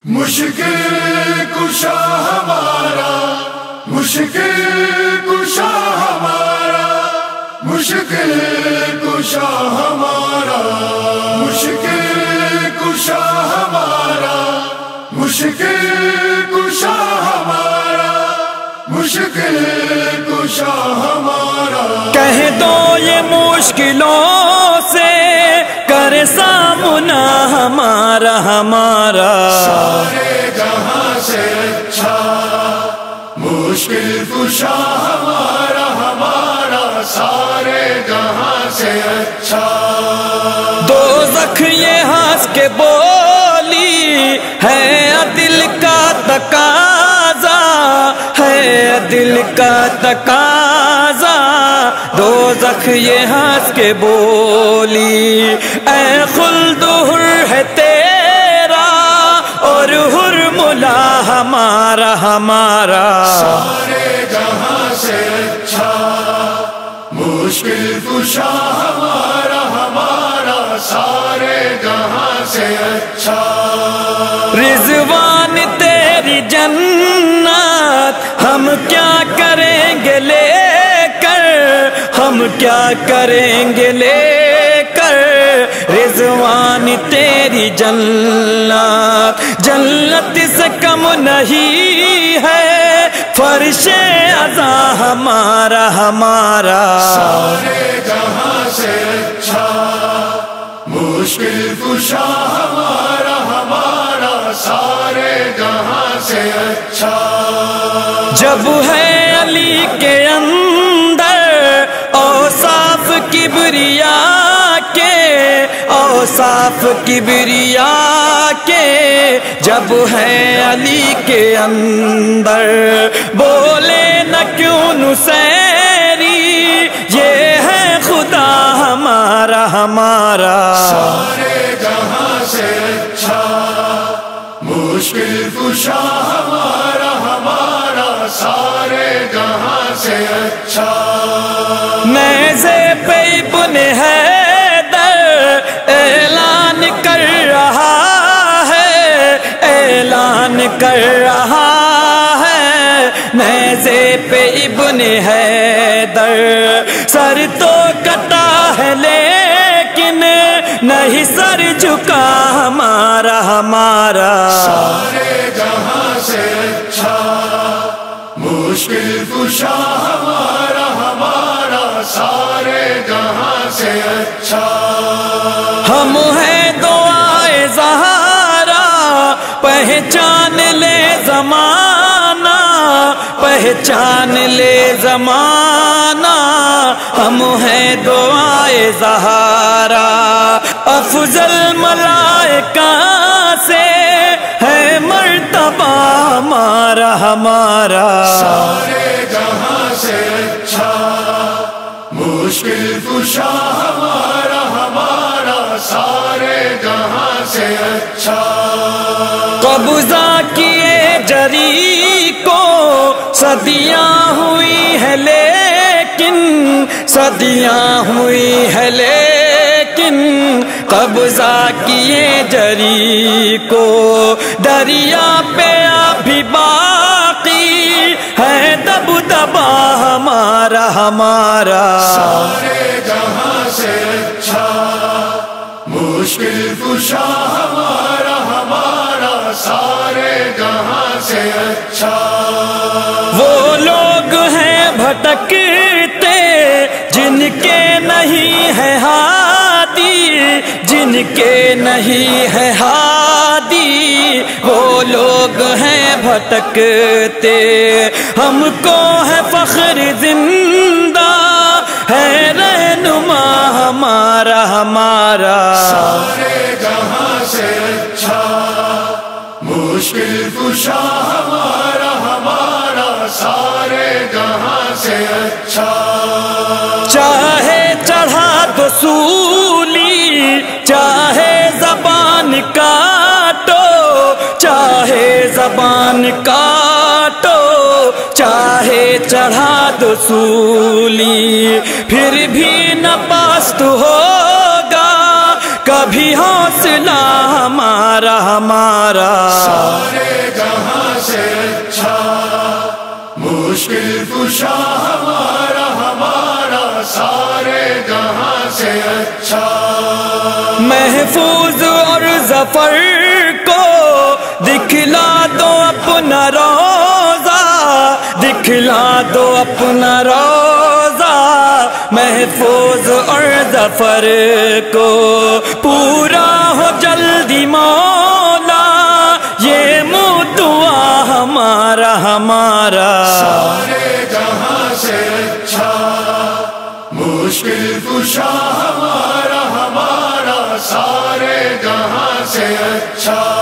مشکل کشا ہمارا، مشکل کشا ہمارا، مشکل کشا ہمارا، مشکل کشا ہمارا، مشکل کشا ہمارا، مشکل کشا ہمارا۔ کہہ دو یہ مشکلوں سے کر سامنا ہمارا ہمارا، سارے جہاں سے اچھا مشکل کشا ہمارا ہمارا، سارے جہاں سے اچھا۔ دوزخ یہ ہنس کے بولی ہے دل کا تقاضا، ہے دل کا تقاضا، دوزخ یہ ہنس کے بولی اے خلد حر ہے تیرا اور حر ملا ہمارا ہمارا، سارے جہاں سے اچھا مشکل کشا ہمارا ہمارا، سارے جہاں سے اچھا۔ رضوان تیری جنت ہم کیا کریں گے لے کر، ہم کیا کریں گے لے کر، رضوان تیری جنت، جنت سے کم نہیں ہے فرش عزا ہمارا ہمارا، سارے جہاں سے اچھا مشکل کشا ہمارا ہمارا، سارے جہاں سے اچھا۔ جب ہے علی کے اندر اوصاف کبریا کے، اوصاف کبریا کے، جب ہے علی کے اندر بولے نہ کیوں نصیری، یہ ہے خدا ہمارا ہمارا، سارے جہاں سے اچھا مشکل کشا ہمارا ہمارا، سارے جہاں سے اچھا۔ نیزے پہ ابن حیدر اعلان کر رہا ہے، اعلان کر رہا ہے، نیزے پہ ابن حیدر، سر تو کٹا ہے لیکن نہیں سر جھکا ہمارا ہمارا، سارے جہاں سے اچھا مشکل کشا ہمارا ہمارا، سارے جہاں سے اچھا۔ ہم ہیں دعائے زہرا پہچان لے زمانہ، پہچان لے زمانہ، ہم ہیں دعائے زہرا، افضل ملائکہ سے ہے مرتبہ ہمارا ہمارا، سارے جہاں سے اچھا مشکل کشا ہمارا ہمارا، سارے جہاں سے اچھا۔ قبضہ کیے جری کو صدیاں ہوئی ہے لیکن، صدیاں ہوئی ہے لیکن، قبضہ کیے جری کو دریا پہ ابھی باقی ہے دبدبا ہمارا ہمارا، سارے جہاں سے اچھا مشکل کشا ہمارا ہمارا، سارے جہاں سے اچھا۔ وہ لوگ ہیں بھٹکتے جن کے نہیں ہے ہادی، جن کے نہیں ہے ہادی، وہ لوگ ہیں بھٹکتے، ہم کو ہے فخر زندہ ہے رہنما ہمارا ہمارا، سارے جہاں سے اچھا مشکل کشا ہمارا ہمارا، سارے جہاں سے اچھا۔ چاہے چڑھا دو سولی، چاہے زبان کاٹو، چاہے زبان کاٹو، چاہے چڑھا دو سولی، پھر بھی نہ پست ہوگا کبھی حوصلہ ہمارا ہمارا۔ مشکل کشا ہمارا ہمارا سارے جہاں سے اچھا، محفوظ اور ظفر کو دکھلا دو اپنا روضہ، دکھلا دو اپنا روضہ، محفوظ اور ظفر کو پورا ہو جلدی مولا، یہ دعا ہمارا ہمارا سارے جہاں سے اچھا، مشکل کشا ہمارا ہمارا سارے جہاں سے اچھا۔